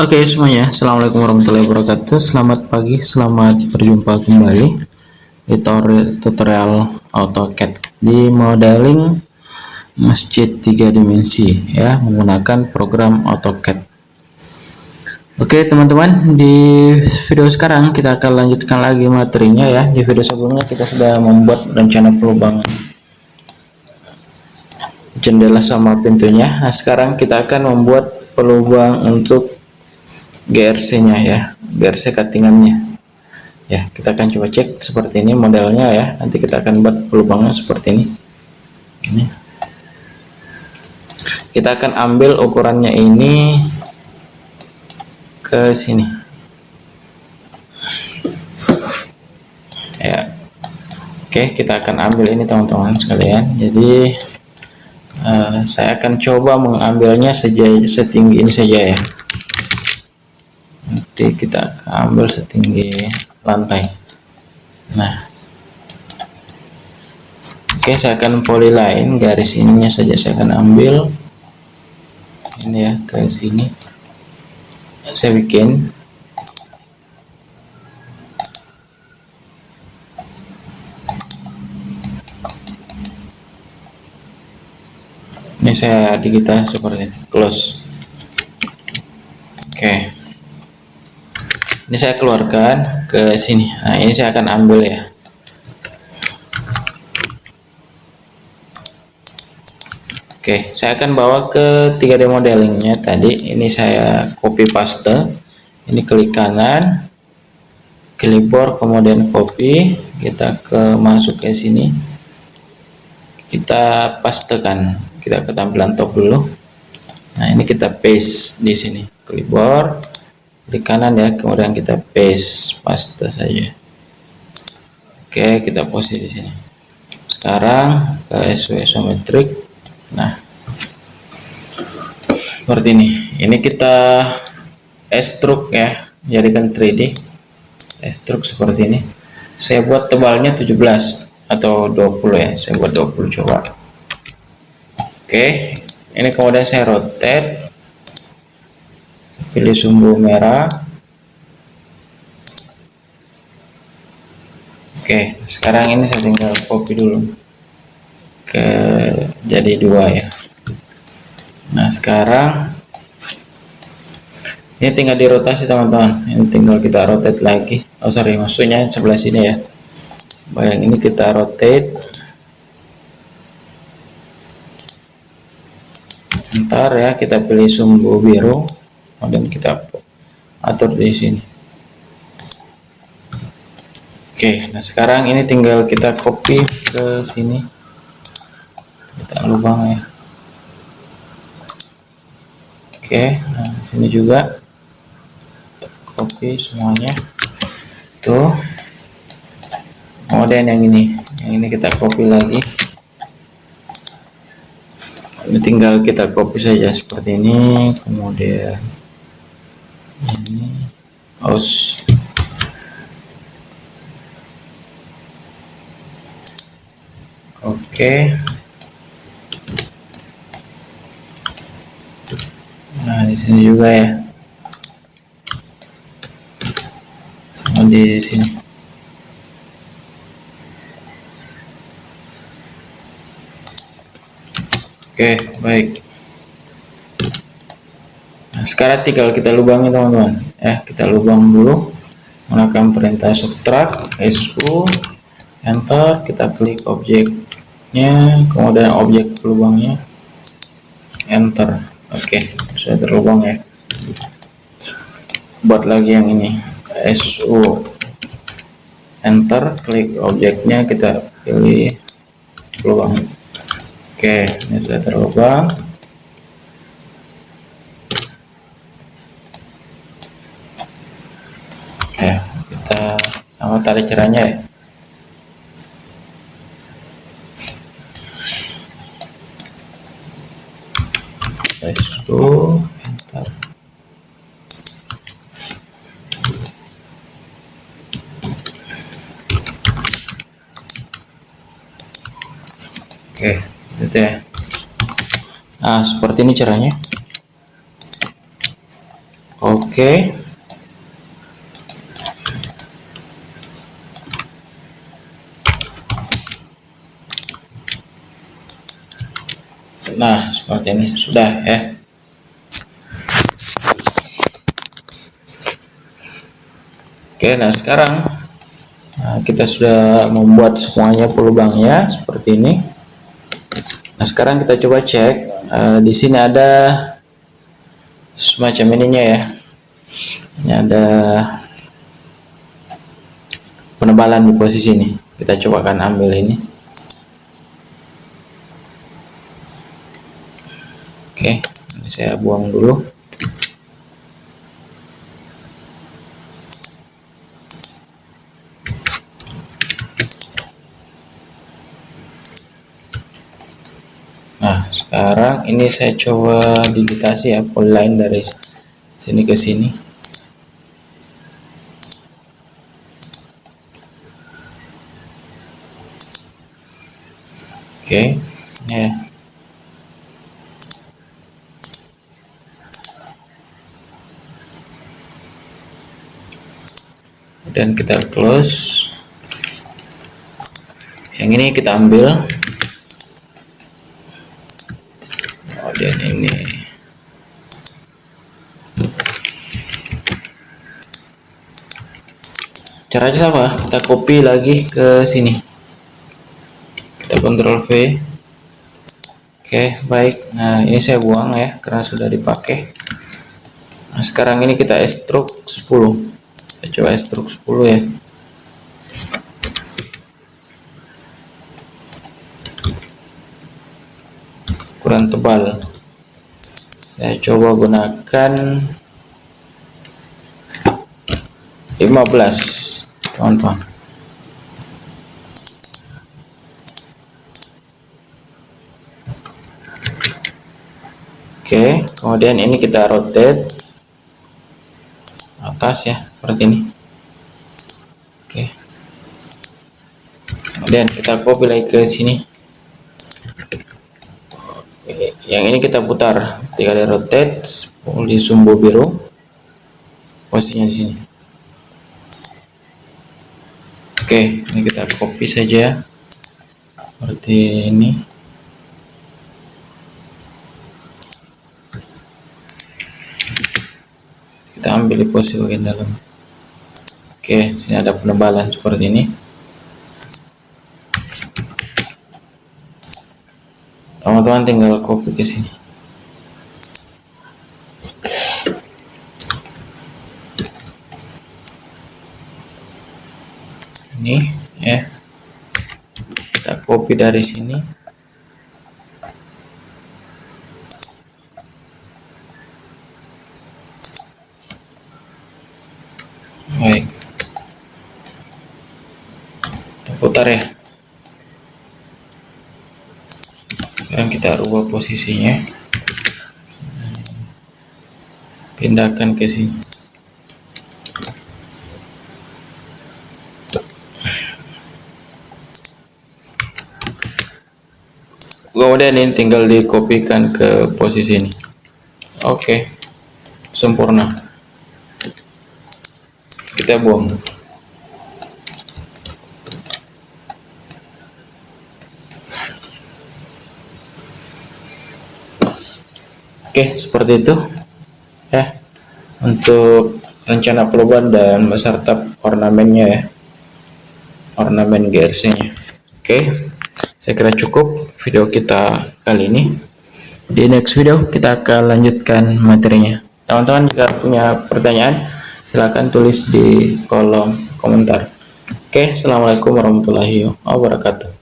Oke semuanya, Assalamualaikum warahmatullahi wabarakatuh. Selamat pagi, selamat berjumpa kembali di tutorial AutoCAD di modeling masjid 3 dimensi ya, menggunakan program AutoCAD. Oke teman-teman, di video sekarang kita akan lanjutkan lagi materinya ya. Di video sebelumnya kita sudah membuat rencana perubahan jendela sama pintunya. Nah sekarang kita akan membuat pelubang untuk GRC-nya ya, GRC cuttingannya. Ya, kita akan coba cek seperti ini modelnya ya. Nanti kita akan buat pelubangnya seperti ini. Ini. Kita akan ambil ukurannya ini ke sini. Ya. Oke, kita akan ambil ini teman-teman sekalian. Jadi saya akan coba mengambilnya setinggi ini saja ya. Nanti kita akan ambil setinggi lantai. Nah, oke, saya akan polyline garis ininya saja, saya akan ambil ini ya ke sini. Saya bikin ini, saya digital seperti ini, close. Oke. Ini saya keluarkan ke sini. Nah, ini saya akan ambil ya. Oke, saya akan bawa ke 3D modelingnya tadi. Ini saya copy paste. Ini klik kanan, clipboard, kemudian copy. Kita masuk ke sini. Kita pastekan. Kita ke tampilan top dulu. Nah, ini kita paste di sini. Clipboard, klik kanan ya, kemudian kita paste saja. Oke, kita posisi di sini. Sekarang ke SW isometrik. Nah, seperti ini. Ini kita extrude ya, jadikan 3D. Extrude seperti ini. Saya buat tebalnya 17 atau 20 ya. Saya buat 20 coba. Oke, ini kemudian saya rotate. Pilih sumbu merah. Oke, sekarang ini saya tinggal copy dulu ke jadi 2 ya. Nah, sekarang ini tinggal dirotasi teman-teman. Ini tinggal kita rotate lagi. Oh sorry, maksudnya sebelah sini ya. Bayang ini kita rotate. Ntar ya, kita pilih sumbu biru, kemudian kita atur di sini. Oke, nah sekarang ini tinggal kita copy ke sini. Kita lubang ya. Oke, nah di sini juga kita copy semuanya. Tuh. Kemudian yang ini kita copy lagi. Ini tinggal kita copy saja seperti ini. Kemudian ini aus. Oke. Nah, di sini juga ya. Sama di sini. Oke, baik. Nah, sekarang tinggal kita lubangi teman-teman. Ya, kita lubang dulu. Menggunakan perintah subtract, SU, enter, kita klik objeknya, kemudian objek lubangnya, enter. Oke, sudah terlubang ya. Buat lagi yang ini, SU, enter, klik objeknya, kita pilih lubang. Oke, ini sudah terlubang. Ya, kita sama tarik cerahnya ya. SU, enter. Oke, gitu ya. Nah, seperti ini caranya. Oke. Nah, seperti ini sudah ya. Oke, nah sekarang kita sudah membuat semuanya pelubangnya seperti ini. Nah, sekarang kita coba cek. Di sini ada semacam ininya ya. Ini ada penebalan di posisi ini. Kita coba akan ambil ini. Oke, ini saya buang dulu. Nah, sekarang ini saya coba digitasi ya, full line dari sini ke sini. Oke, ya. Dan kita close. Yang ini kita ambil. Dan ini caranya sama, kita copy lagi ke sini, kita Ctrl V. Oke, baik. Nah, ini saya buang ya karena sudah dipakai. Nah, sekarang ini kita extrude 10. Kita coba extrude 10 ya. Kurang tebal. Saya coba gunakan 15, teman-teman. Oke, kemudian ini kita rotate atas ya, seperti ini. Oke. Kemudian kita copy lagi ke sini. Yang ini kita putar 3 kali rotate di sumbu biru, posisinya di sini. Oke, ini kita copy saja seperti ini. Kita ambil di posisi bagian dalam. Oke, sini ada penebalan seperti ini. Teman-teman tinggal copy ke sini. Ini ya, kita copy dari sini. Baik, kita putar ya. Sekarang kita rubah posisinya, pindahkan ke sini. Kemudian ini tinggal dikopikan ke posisi ini. Oke, sempurna. Kita buang. Oke, seperti itu ya untuk rencana perubahan dan beserta ornamennya ya, ornamen GRC nya. Oke, saya kira cukup video kita kali ini. Di next video kita akan lanjutkan materinya. Teman-teman jika punya pertanyaan silahkan tulis di kolom komentar. Oke, assalamualaikum warahmatullahi wabarakatuh.